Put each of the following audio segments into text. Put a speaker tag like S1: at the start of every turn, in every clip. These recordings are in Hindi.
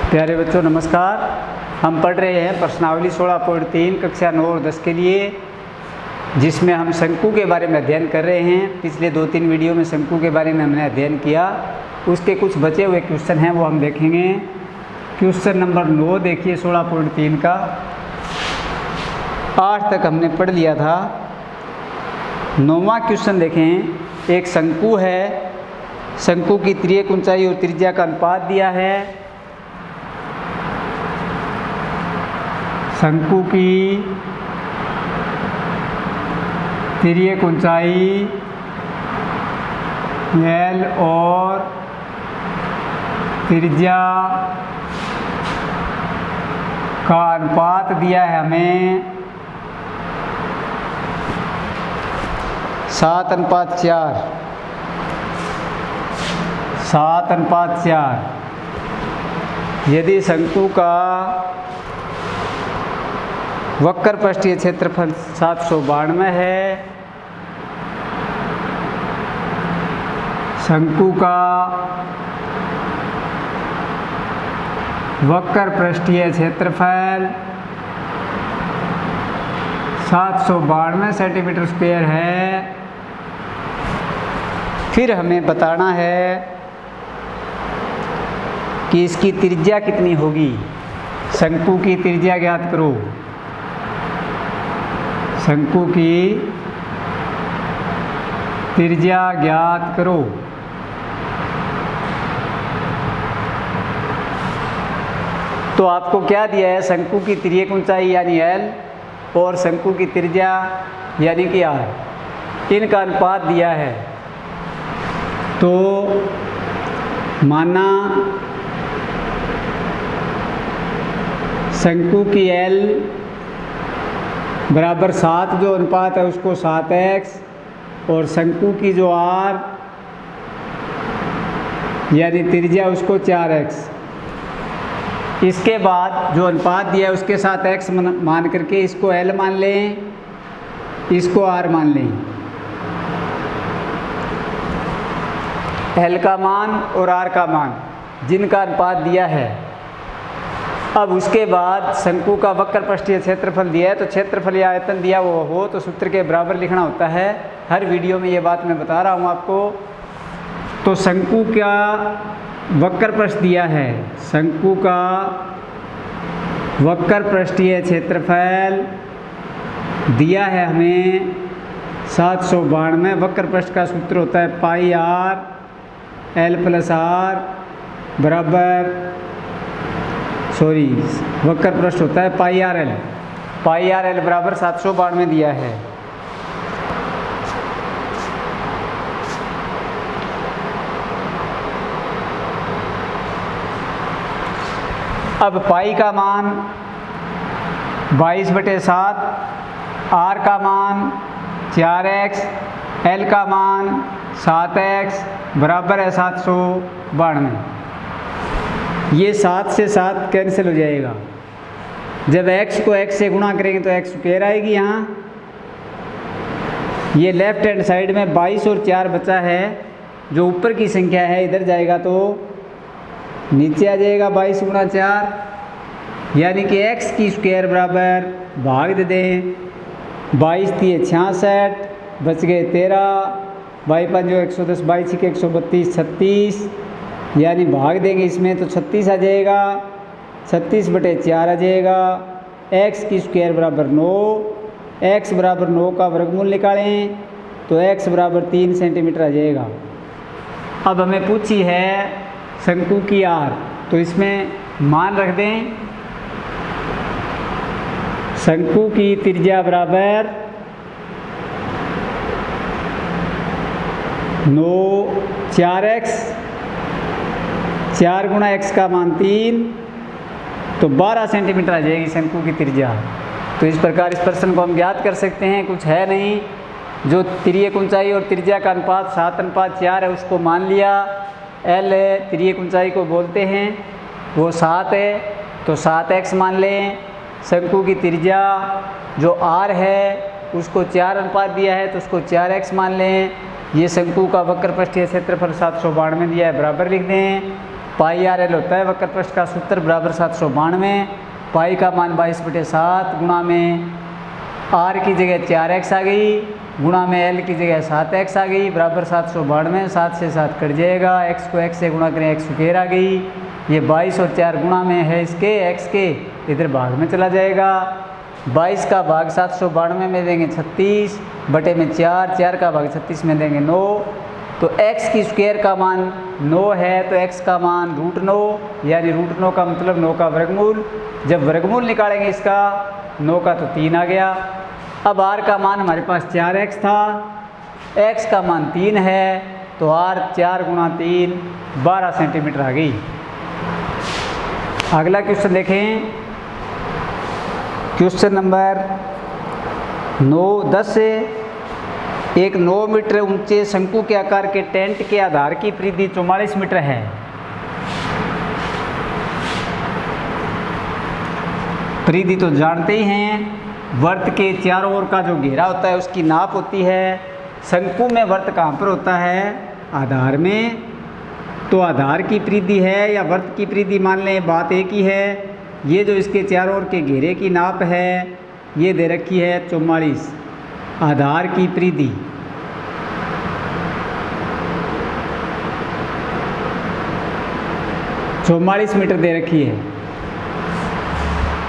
S1: प्यारे बच्चों नमस्कार। हम पढ़ रहे हैं प्रश्नावली 16.3 कक्षा 9 और 10 के लिए, जिसमें हम शंकु के बारे में अध्ययन कर रहे हैं। पिछले 2-3 वीडियो में शंकु के बारे में हमने अध्ययन किया, उसके कुछ बचे हुए क्वेश्चन हैं वो हम देखेंगे। क्वेश्चन नंबर 9 देखिए 16.3 का। 8 तक हमने पढ़ लिया था। 9वां क्वेश्चन देखें। एक शंकु है, शंकु की तिर्यक ऊंचाई और त्रिज्या का अनुपात दिया है। शंकु की तिर्यक ऊंचाई L और त्रिज्या का अनुपात दिया है हमें 7:4। 7:4। यदि शंकु का वक्र पृष्ठीय क्षेत्रफल 792 है, शंकु का वक्र पृष्ठीय क्षेत्रफल 792 सेंटीमीटर स्क्वायर है, फिर हमें बताना है कि इसकी त्रिज्या कितनी होगी। शंकु की त्रिज्या ज्ञात करो। शंकु की त्रिज्या ज्ञात करो। तो आपको क्या दिया है? शंकु की तिर्यक ऊंचाई यानी L और शंकु की त्रिज्या यानी कि R, इनका अनुपात दिया है। तो माना शंकु की L बराबर 7 जो अनुपात है उसको 7x, और शंकु की जो R यानी त्रिज्या उसको 4x। इसके बाद जो अनुपात दिया है उसके साथ x मान करके इसको L मान लें, इसको R मान लें। L का मान और R का मान जिनका अनुपात दिया है। अब उसके बाद शंकु का वक्र पृष्ठीय क्षेत्रफल दिया है, तो क्षेत्रफल या आयतन दिया वो हो तो सूत्र के बराबर लिखना होता है। हर वीडियो में ये बात मैं बता रहा हूँ आपको। तो शंकु का वक्र पृष्ठ दिया है, शंकु का वक्र पृष्ठीय क्षेत्रफल दिया है हमें 792। वक्र पृष्ठ का सूत्र होता है पाई r L + R बराबर, वक्र पृष्ठ होता है पाई r L। पाई r L बराबर 792 दिया है। अब पाई का मान 22/7, R का मान 4x, L का मान 7x बराबर है 792। ये 7 से 7 कैंसिल हो जाएगा। जब x को x से गुणा करेंगे तो x स्क्वायर आएगी। यहाँ ये लेफ्ट हैंड साइड में 22 और 4 बचा है, जो ऊपर की संख्या है इधर जाएगा तो नीचे आ जाएगा 22 × 4, यानी कि x की स्क्वायर बराबर भाग दे दें। 22 × 66 बच गए 13, 22 × 110, 22 × 132 36, यानी भाग देंगे इसमें तो 36 आ जाएगा। 36/4 आ जाएगा। x की स्क्वायर बराबर 9, x बराबर 9 का वर्गमूल निकालें तो x बराबर 3 सेंटीमीटर आ जाएगा। अब हमें पूछी है शंकु की R, तो इसमें मान रख दें। शंकु की त्रिज्या बराबर 9 4x, 4 × x का मान 3, तो 12 सेंटीमीटर आ जाएगी शंकु की त्रिज्या। तो इस प्रकार इस प्रश्न को हम ज्ञात कर सकते हैं। कुछ है नहीं, जो तिर्यक ऊंचाई और त्रिज्या का अनुपात 7:4 है उसको मान लिया। L तिर्यक ऊंचाई को बोलते हैं, वो 7 है तो 7x मान लें। शंकु की त्रिज्या जो R है उसको 4 अनुपात दिया है तो उसको 4x मान लें। ये शंकु का वक्र पृष्ठीय क्षेत्रफल 792 दिया है, बराबर लिख दें। पाई आर एल होता है वक्र पृष्ठ का सूत्र बराबर 792। पाई का मान 22/7 गुणा में आर की जगह 4x आ गई गुणा में एल की जगह 7x आ गई बराबर 792। 7 से 7 कट जाएगा, x को x से गुणा करें x स्क्वायर आ गई। ये 22 और 4 गुणा में है इसके x के, इधर भाग में चला जाएगा। 22 का भाग 792 में देंगे 36 बटे में 4 का भाग 36 में देंगे 9। तो x की स्क्वायर का मान 9 है तो x का मान √9 यानी √9 का मतलब 9 का वर्गमूल। जब वर्गमूल निकालेंगे इसका 9 का तो 3 आ गया। अब r का मान हमारे पास 4x था, x का मान 3 है तो r 4 गुणा 3 12 सेंटीमीटर आ गई। अगला क्वेश्चन देखें, क्वेश्चन नंबर 9-10 से एक 9 मीटर ऊंचे शंकु के आकार के टेंट के आधार की परिधि 44 मीटर है। परिधि तो जानते ही हैं, वर्त के चारों ओर का जो घेरा होता है उसकी नाप होती है। शंकु में वर्त कहाँ पर होता है? आधार में। तो आधार की परिधि है या वर्त की परिधि मान लें, बात एक ही है। ये जो इसके चारों ओर के घेरे की नाप है ये दे रखी है 44। आधार की परिधि चौवालीस मीटर दे रखी है।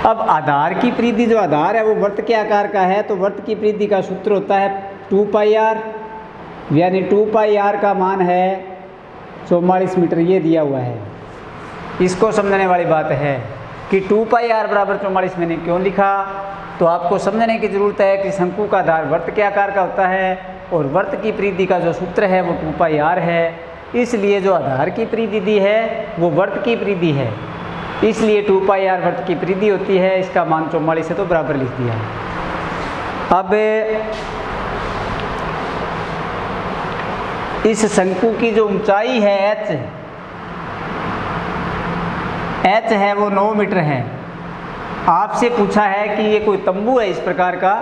S1: अब आधार की परिधि, जो आधार है वो वर्त के आकार का है तो वर्त की परिधि का सूत्र होता है 2πr, यानी 2πr का मान है 44 मीटर, ये दिया हुआ है। इसको समझने वाली बात है कि 2πr बराबर 44 मैंने क्यों लिखा, तो आपको समझने की ज़रूरत है कि शंकु का आधार वर्त के आकार का होता है और वर्त की परिधि का जो सूत्र है वो 2πr है। इसलिए जो आधार की परिधि दी है वो वर्त की परिधि है, इसलिए 2πr वर्त की परिधि होती है। इसका मान 44 है तो बराबर लिख दिया। अब इस शंकु की जो ऊंचाई है h है वो 9 मीटर है। आपसे पूछा है कि ये कोई तंबू है इस प्रकार का,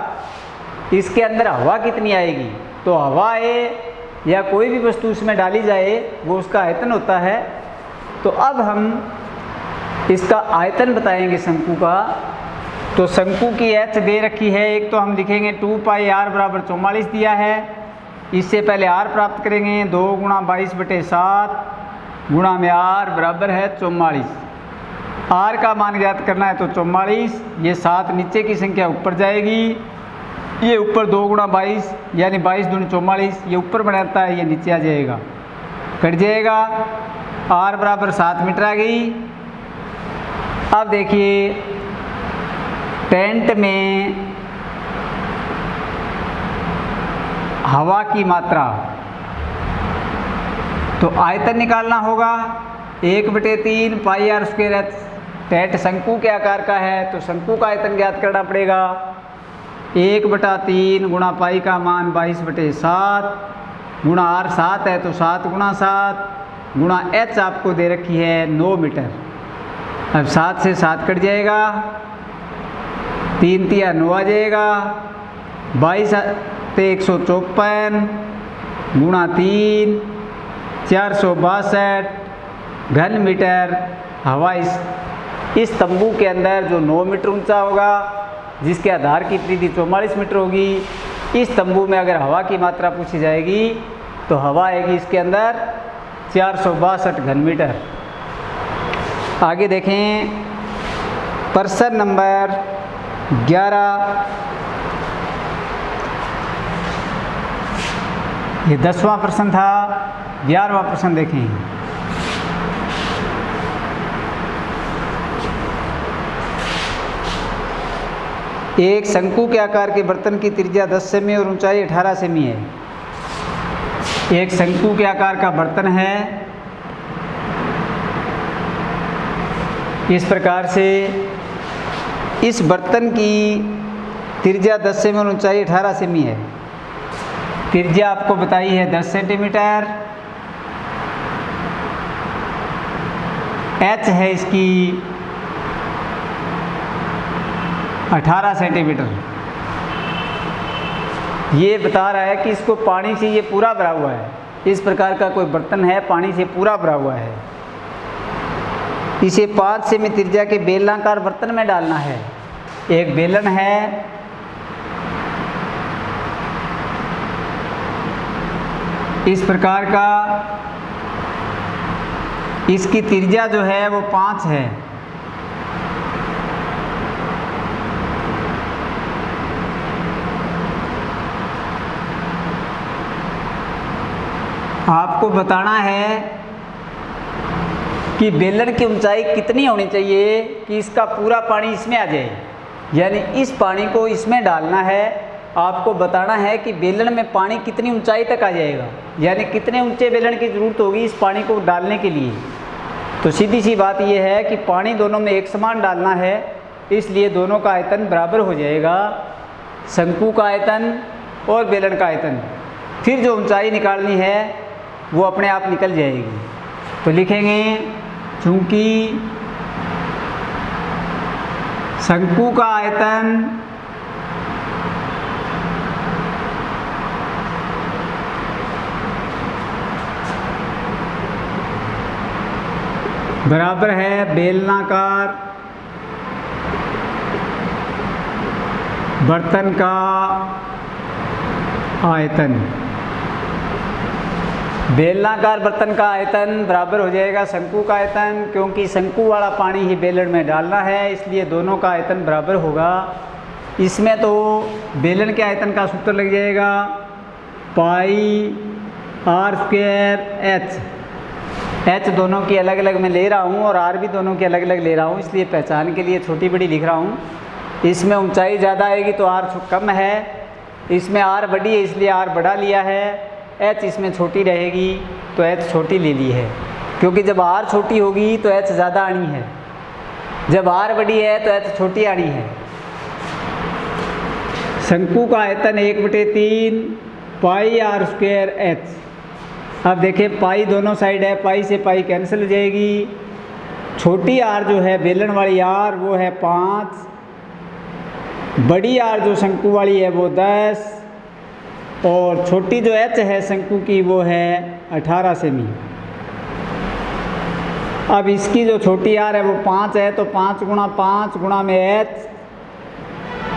S1: इसके अंदर हवा कितनी आएगी, तो हवा है या कोई भी वस्तु उसमें डाली जाए वो उसका आयतन होता है। तो अब हम इसका आयतन बताएंगे शंकु का। तो शंकु की h दे रखी है, एक तो हम लिखेंगे 2πr बराबर 44 दिया है। इससे पहले r प्राप्त करेंगे, 2 गुणा 22/7 गुणा में r बराबर है 44। r का मान ज्ञात करना है तो 44, ये 7 नीचे की संख्या ऊपर जाएगी, ये ऊपर 2 गुणा 22 यानी 22 दूनी 44, ये ऊपर बनाता है, ये नीचे आ जाएगा, कट जाएगा। r बराबर 7 मीटर आ गई। अब देखिए टेंट में हवा की मात्रा, तो आयतन निकालना होगा 1/3 πr²। टेंट शंकु के आकार का है तो शंकु का आयतन ज्ञात करना पड़ेगा। 1/3 गुणा पाई का मान 22/7 गुणा r 7 है तो 7 गुणा 7 गुणा h आपको दे रखी है 9 मीटर। अब 7 से 7 कट जाएगा, 3 तिया 9 आ जाएगा, 22 ते 154 गुणा 3 462 घन मीटर हवा इस तंबू के अंदर जो 9 मीटर ऊंचा होगा, जिसके आधार की परिधि 44 मीटर होगी, इस तंबू में अगर हवा की मात्रा पूछी जाएगी तो हवा आएगी इसके अंदर 462 घन मीटर। आगे देखें प्रश्न नंबर 11, ये 10वां प्रश्न था। 11वां प्रश्न देखें। एक शंकु के आकार के बर्तन की त्रिज्या 10 सेमी और ऊंचाई 18 सेमी है। एक शंकु के आकार का बर्तन है, इस प्रकार से इस बर्तन की त्रिज्या 10 सेमी और ऊंचाई 18 सेमी है। त्रिज्या आपको बताई है 10 सेंटीमीटर, h है इसकी 18 सेंटीमीटर। ये बता रहा है कि इसको पानी से ये पूरा भरा हुआ है। इस प्रकार का कोई बर्तन है, पानी से पूरा भरा हुआ है। इसे 5 सेमी त्रिज्या के बेलनाकार बर्तन में डालना है। एक बेलन है, इस प्रकार का, इसकी त्रिज्या जो है वो 5 है। आपको बताना है कि बेलन की ऊंचाई कितनी होनी चाहिए कि इसका पूरा पानी इसमें आ जाए, यानी इस पानी को इसमें डालना है। आपको बताना है कि बेलन में पानी कितनी ऊंचाई तक आ जाएगा, यानी कितने ऊंचे बेलन की ज़रूरत होगी इस पानी को डालने के लिए। तो सीधी सी बात यह है कि पानी दोनों में एक समान डालना है, इसलिए दोनों का आयतन बराबर हो जाएगा, शंकु का आयतन और बेलन का आयतन। फिर जो ऊंचाई निकालनी है वो अपने आप निकल जाएगी। तो लिखेंगे चूँकि शंकु का आयतन बराबर है बेलनाकार बर्तन का आयतन। बेलनाकार बर्तन का आयतन बराबर हो जाएगा शंकु का आयतन, क्योंकि शंकु वाला पानी ही बेलन में डालना है, इसलिए दोनों का आयतन बराबर होगा। इसमें तो बेलन के आयतन का सूत्र लग जाएगा पाई आर स्क्वायर एच। एच दोनों की अलग अलग मैं ले रहा हूँ और आर भी दोनों की अलग अलग ले रहा हूँ, इसलिए पहचान के लिए छोटी बड़ी लिख रहा हूँ। इसमें ऊंचाई ज़्यादा आएगी तो आर कम है, इसमें आर बड़ी है इसलिए आर बड़ा लिया है। एच इसमें छोटी रहेगी तो एच छोटी ले ली है, क्योंकि जब आर छोटी होगी तो एच ज़्यादा आनी है, जब आर बड़ी है तो एच छोटी आनी है। शंकु का आयतन 1/3 पाई आर स्क्वायर एच। अब देखें पाई दोनों साइड है, पाई से पाई कैंसिल हो जाएगी। छोटी आर जो है बेलन वाली आर वो है 5, बड़ी आर जो शंकु वाली है वो 10, और छोटी जो एच है शंकु की वो है 18 सेमी। अब इसकी जो छोटी आर है वो 5 है, तो 5 गुणा 5 गुणा में एच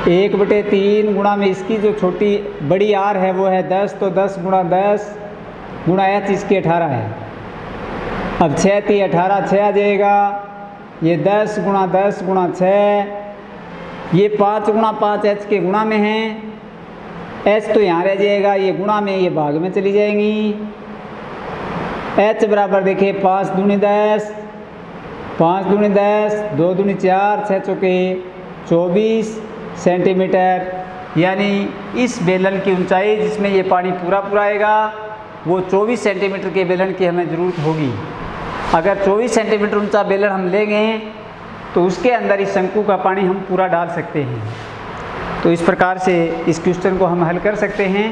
S1: 1/3 गुणा में इसकी जो छोटी बड़ी आर है वो है 10, तो 10 गुणा 10 गुणा एच इसकी 18 है। अब 6 × 18 6 आ जाएगा, ये 10 गुणा 10 गुणा 6, ये 5 गुणा 5 एच के गुणा में है, एच तो यहाँ रह जाएगा, ये गुणा में ये भाग में चली जाएंगी। एच बराबर देखिए 5 दूनी 10, 5 दूनी 10, 2 दूनी 4, 6 चौके 24 सेंटीमीटर। यानी इस बेलन की ऊंचाई जिसमें ये पानी पूरा पूरा आएगा वो 24 सेंटीमीटर के बेलन की हमें ज़रूरत होगी। अगर 24 सेंटीमीटर ऊंचा बेलन हम लेंगे तो उसके अंदर इस शंकु का पानी हम पूरा डाल सकते हैं। तो इस प्रकार से इस क्वेश्चन को हम हल कर सकते हैं।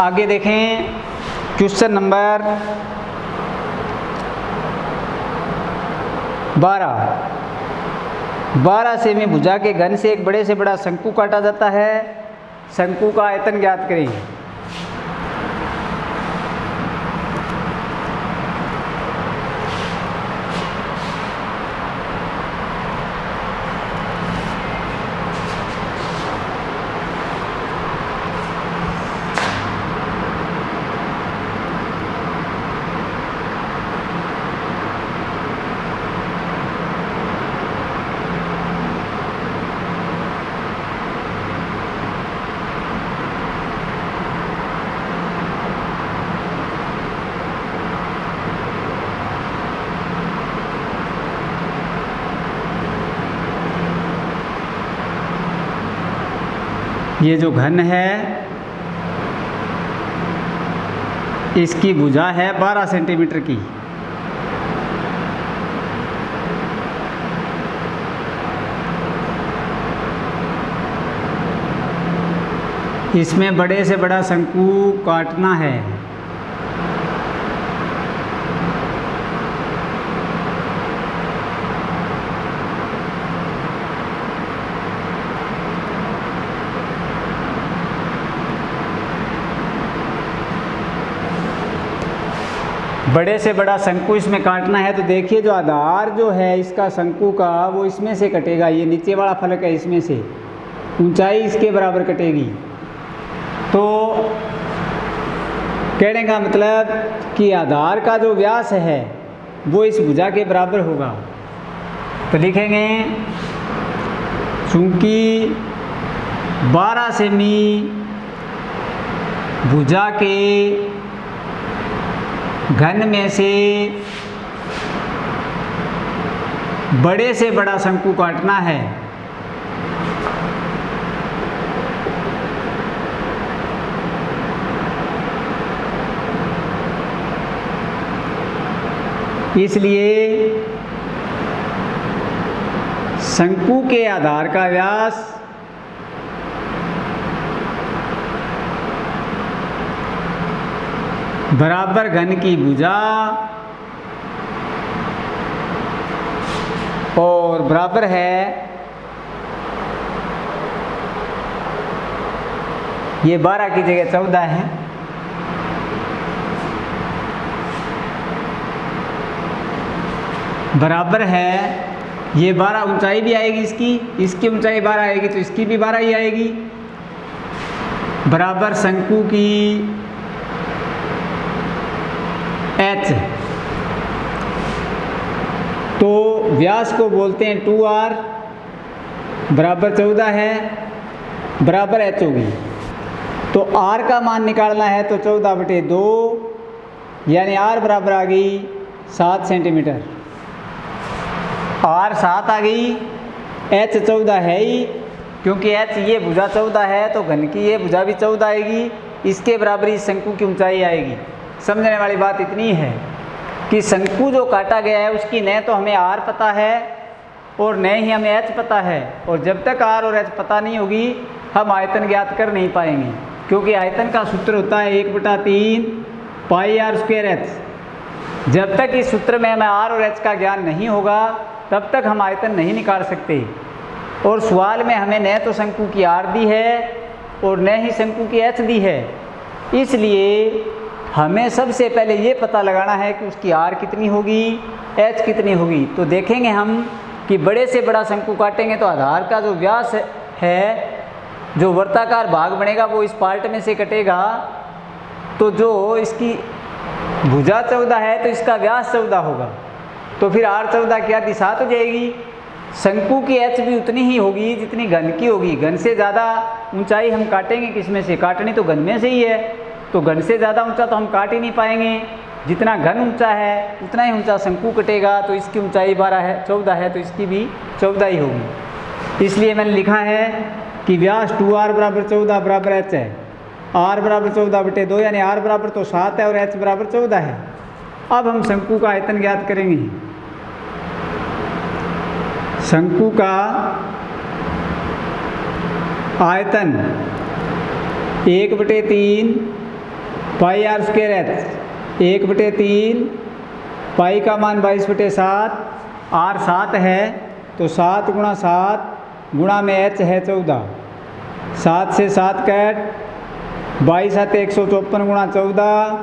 S1: आगे देखें क्वेश्चन नंबर 12 सेमी भुजा के घन से एक बड़े से बड़ा शंकु काटा जाता है। शंकु का आयतन ज्ञात करें। ये जो घन है इसकी भुजा है 12 सेंटीमीटर की। इसमें बड़े से बड़ा शंकु काटना है। बड़े से बड़ा शंकु इसमें काटना है तो देखिए जो आधार जो है इसका शंकु का वो इसमें से कटेगा, ये नीचे वाला फलक है इसमें से, ऊंचाई इसके बराबर कटेगी। तो कहने का मतलब कि आधार का जो व्यास है वो इस भुजा के बराबर होगा। तो लिखेंगे चूंकि 12 सेमी भुजा के घन में से बड़े से बड़ा शंकु काटना है, इसलिए शंकु के आधार का व्यास बराबर घन की भुजा और बराबर है ये 12 की जगह 14 है, बराबर है ये 12 ऊंचाई भी आएगी इसकी ऊंचाई 12 आएगी तो इसकी भी 12 ही आएगी, बराबर शंकु की h। तो व्यास को बोलते हैं 2r, बराबर 14 है, बराबर h होगी। तो r का मान निकालना है तो 14/2 यानी r बराबर आ गई 7 सेंटीमीटर। r 7 आ गई, h 14 है ही, क्योंकि h ये भुजा 14 है तो घन की ये भुजा भी 14 आएगी, इसके बराबर ही शंकु की ऊंचाई आएगी। समझने वाली बात इतनी है कि शंकु जो काटा गया है उसकी न तो हमें r पता है और न ही हमें h पता है, और जब तक r और h पता नहीं होगी हम आयतन ज्ञात कर नहीं पाएंगे, क्योंकि आयतन का सूत्र होता है 1/3 पाई r² h। जब तक इस सूत्र में हमें r और h का ज्ञान नहीं होगा तब तक हम आयतन नहीं निकाल सकते। और सवाल में हमें न तो शंकु की r दी है और न ही शंकु की h दी है, इसलिए हमें सबसे पहले ये पता लगाना है कि उसकी r कितनी होगी, h कितनी होगी। तो देखेंगे हम कि बड़े से बड़ा शंकु काटेंगे तो आधार का जो व्यास है, जो वर्ताकार भाग बनेगा वो इस पार्ट में से कटेगा, तो जो इसकी भुजा 14 है तो इसका व्यास 14 होगा, तो फिर r 14 क्या आधी 7 हो जाएगी। शंकु की h भी उतनी ही होगी जितनी घन की होगी, घन से ज़्यादा ऊंचाई हम काटेंगे किस में से, काटनी तो घन में से ही है, तो घन से ज़्यादा ऊंचा तो हम काट ही नहीं पाएंगे, जितना घन ऊंचा है उतना ही ऊंचा शंकु कटेगा। तो इसकी ऊंचाई 14 है तो इसकी भी 14 ही होगी। इसलिए मैंने लिखा है कि व्यास 2r बराबर 14 बराबर h है, r बराबर 14/2 यानी r बराबर तो 7 है और h बराबर 14 है। अब हम शंकु का आयतन ज्ञात करेंगे। शंकु का आयतन 1/3 पाई r² h, 1/3 पाई का मान 22/7, r 7 है तो 7 × 7 गुणा में h है 14, 7 से 7 कट, 22 7 154 गुणा 14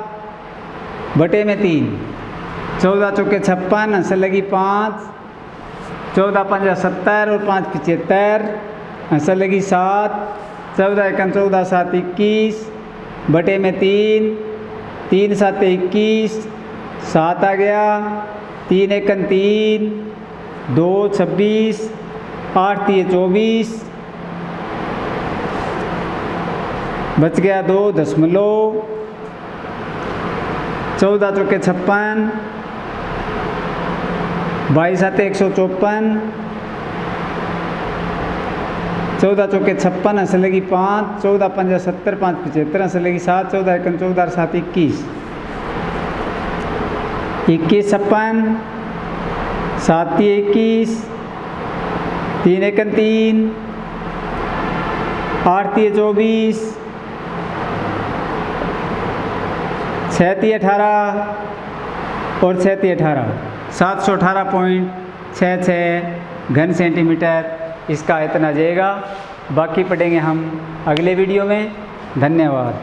S1: बटे में 3, 14 चौके 56, असर लगी 5, 14 पंजा 70 और 5 75, असर लगी 7, 14 एकन 14 7 21 बटे में 3, 3 7 21, 7 आ गया, 3 एकन 3, 2 26, 8 3 24, बच गया 2 दशमलव, 14 चौके 56, 22 7 154, 14 चौके 56, असर लगी 5, 14 पंजा 70, 5 75, असर लगी 7, 14 एकन 14 7 21, 21 56, 7 21, 3 एकन 3, 8 24, 6 18 और 6 18, 718.66 घन सेंटीमीटर इसका आयतन आ जाएगा। बाकी पढ़ेंगे हम अगले वीडियो में। धन्यवाद।